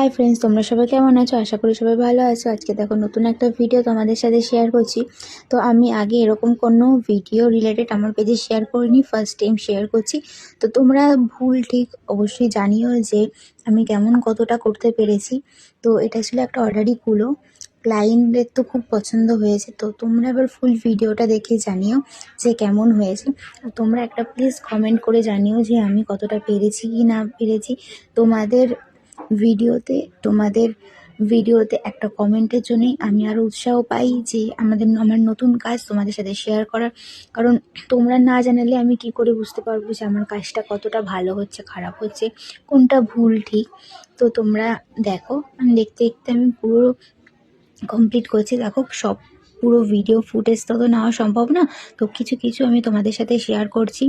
Hi friends, তোমরা সবাই কেমন আছো? আশা করি সবাই ভালো আছো। আজকে দেখো নতুন একটা ভিডিও তোমাদের সাথে শেয়ার করছি। তো আমি আগে এরকম কোনো ভিডিও রিলেটেড আমার পেজে শেয়ার করিনি, ফার্স্ট টাইম শেয়ার করছি। তো তোমরা ভুল ঠিক অবশ্যই জানিও যে আমি কেমন কতটা করতে পেরেছি। তো এটা ছিল একটা অর্ডারি কুলো, ক্লায়েন্টের তো খুব পছন্দ হয়েছে। তো তোমরা এবার ফুল ভিডিওটা দেখে জানিও যে কেমন হয়েছে। আর তোমরা একটা প্লিজ কমেন্ট করে জানিও যে আমি কতটা পেরেছি কি না পেরেছি। তোমাদের ভিডিওতে তোমাদের ভিডিওতে একটা কমেন্টের জন্যই আমি আরও উৎসাহ পাই যে আমার নতুন কাজ তোমাদের সাথে শেয়ার করার। কারণ তোমরা না জানালে আমি কি করে বুঝতে পারবো যে আমার কাজটা কতটা ভালো হচ্ছে, খারাপ হচ্ছে, কোনটা ভুল ঠিক। তো তোমরা দেখো, আমি দেখতে দেখতে আমি পুরো কমপ্লিট করছি। দেখো, সব পুরো ভিডিও ফুটেজ তো নেওয়া সম্ভব না, তো কিছু কিছু আমি তোমাদের সাথে শেয়ার করছি।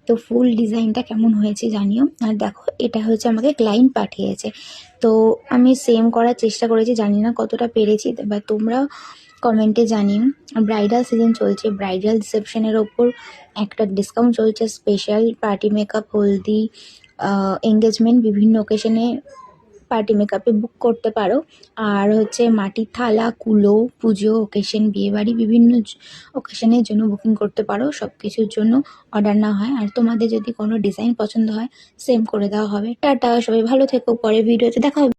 তো ফুল ডিজাইনটা কেমন হয়েছে জানিও। আর দেখো, এটা হচ্ছে আমাকে ক্লায়েন্ট পাঠিয়েছে, তো আমি সেম করার চেষ্টা করেছি, জানি না কতটা পেরেছি, বা তোমরাও কমেন্টে জানিও। ব্রাইডাল সিজন চলছে, ব্রাইডাল রিসেপশনের ওপর একটা ডিসকাউন্ট চলছে, স্পেশাল পার্টি মেকআপ, হলদি, এঙ্গেজমেন্ট, বিভিন্ন ওকেশনে পার্টি মেকআপে বুক করতে পারো। আর হচ্ছে মাটির থালা, কুলো, পুজো ওকেশন, বিয়েবাড়ি, বিভিন্ন ওকেশনের জন্য বুকিং করতে পারো। সব কিছুর জন্য অর্ডার না হয়। আর তোমাদের যদি কোনো ডিজাইন পছন্দ হয় সেম করে দেওয়া হবে। টাটা, সবাই ভালো থেকো, পরের ভিডিওতে দেখা হবে।